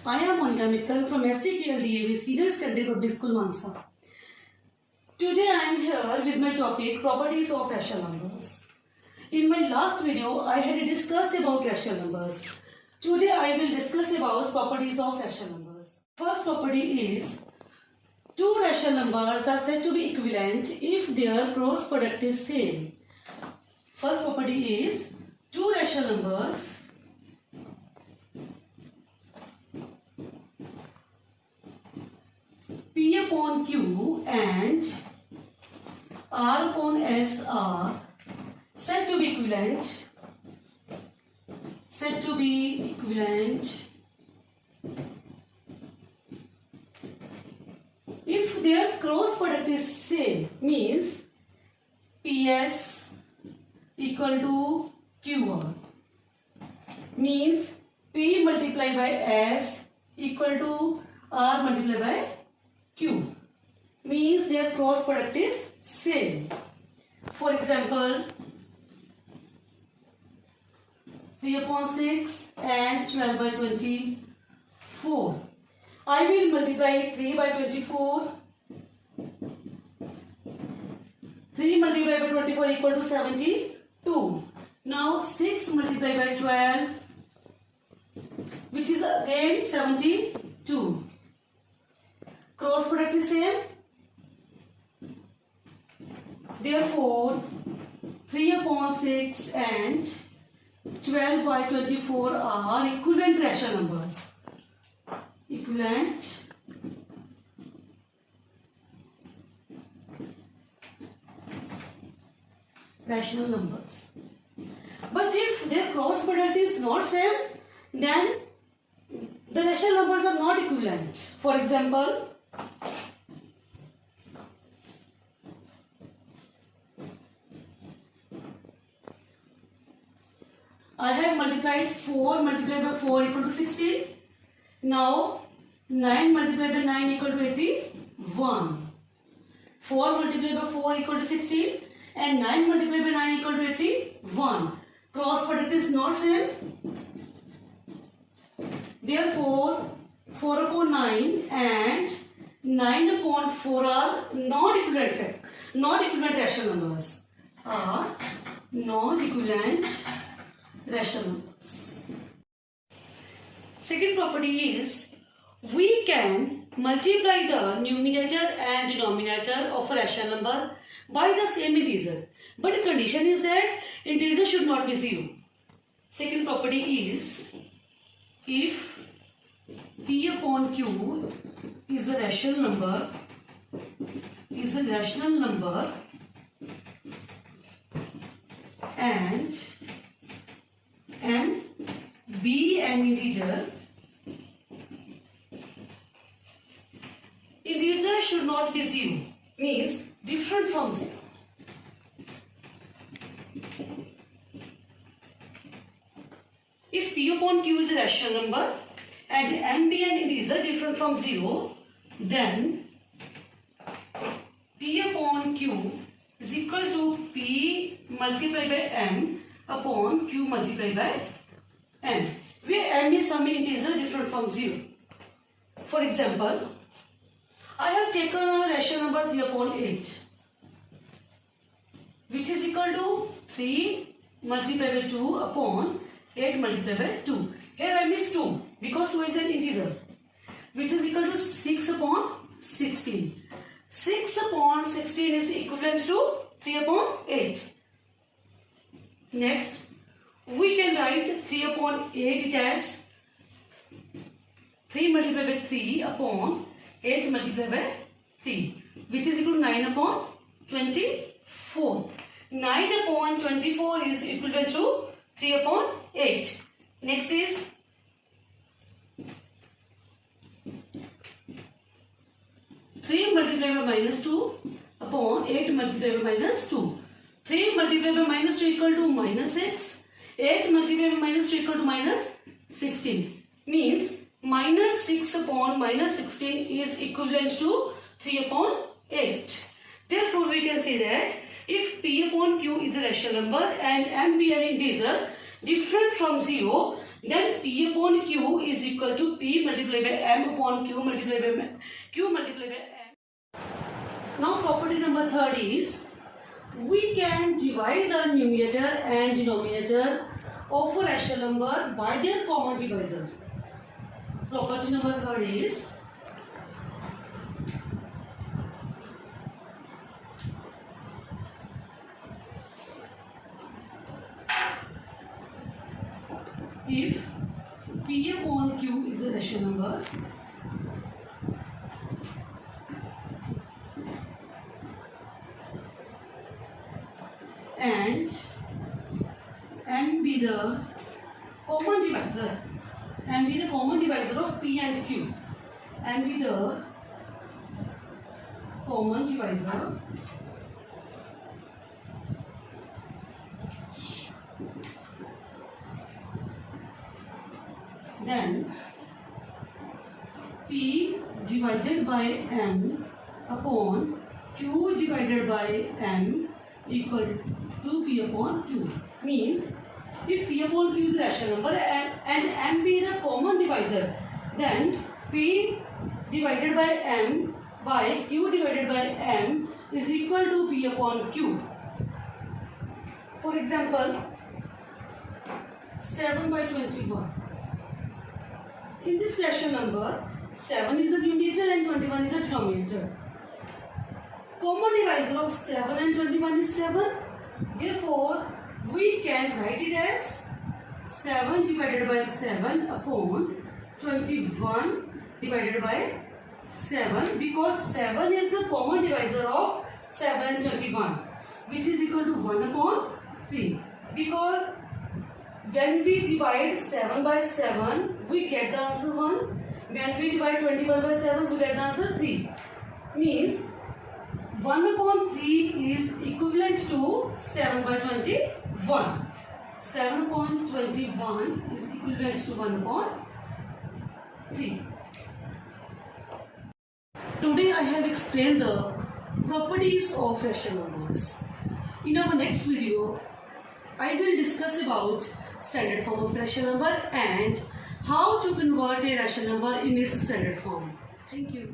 I am Monica Mittal from STKLDAV Senior Secondary Public School, Mansa. Today I am here with my topic Properties of Rational Numbers. In my last video, I had discussed about rational numbers. Today I will discuss about properties of rational numbers. First property is two rational numbers are said to be equivalent if their cross product is same. First property is two rational numbers P upon Q and R upon S are said to be equivalent. If their cross product is same, means PS equal to QR, means P multiplied by S equal to R multiplied by Q, means their cross product is same. For example, 3 upon 6 and 12 by 24. I will multiply 3 by 24. 3 multiplied by 24 equal to 72. Now 6 multiplied by 12, which is again 72. Cross product is same. Therefore, 3 upon 6 and 12 by 24 are equivalent rational numbers. Equivalent rational numbers. But if their cross product is not same, then the rational numbers are not equivalent. For example, I have multiplied 4 multiplied by 4 equal to 16. Now 9 multiplied by 9 equal to 81. 4 multiplied by 4 equal to 16 and 9 multiplied by 9 equal to 81. Cross product is not same. Therefore 4 upon 9 and 9 upon 4 are not equivalent. Not equivalent rational numbers. Are not equivalent rational numbers. Second property is we can multiply the numerator and denominator of a rational number by the same integer, but the condition is that integer should not be 0. Second property is if P upon Q is a rational number and M be an integer should not be 0, means different from 0. If P upon Q is a rational number and M be an integer different from 0, then P upon Q is equal to P multiplied by M upon Q multiplied by M, where M is some integer different from 0. For example, I have taken a rational number 3 upon 8, which is equal to 3 multiplied by 2 upon 8 multiplied by 2. Here M is 2 because 2 is an integer, which is equal to 6 upon 16. 6 upon 16 is equivalent to 3 upon 8. Next, we can write 3 upon 8 as 3 multiplied by 3 upon 8 multiplied by 3, which is equal to 9 upon 24. 9 upon 24 is equivalent to 3 upon 8. Next is 3 multiplied by minus 2 upon 8 multiplied by minus 2. 3 multiplied by minus 2 equal to minus 6. 8 multiplied by minus 2 equal to minus 16. Means minus 6 upon minus 16 is equivalent to 3 upon 8. Therefore, we can say that if P upon Q is a rational number and M be an integer different from 0, then P upon Q is equal to P multiplied by M upon Q multiplied by Q multiplied by M. Now property number third is, we can divide the numerator and denominator of a rational number by their common divisor. Property number third is, if P upon Q is a rational number, and M be the common divisor, M be the common divisor of P and Q, M be the common divisor then P divided by M upon Q divided by M equal to P upon Q. Means, if P upon Q is a rational number and M be the common divisor, then P divided by M by Q divided by M is equal to P upon Q. For example, 7 by 21. In this rational number, 7 is the numerator and 21 is the denominator. Common divisor of 7 and 21 is 7. Therefore, we can write it as 7 divided by 7 upon 21 divided by 7, because 7 is the common divisor of 7 and 21, which is equal to 1 upon 3. Because when we divide 7 by 7, we get the answer 1. When we divide 21 by 7, we get the answer 3. Means 1 upon 3 is equivalent to 7 by 21. 7 upon 21 is equivalent to 1 upon 3. Today I have explained the properties of rational numbers. In our next video, I will discuss about standard form of rational number and how to convert a rational number in its standard form. Thank you.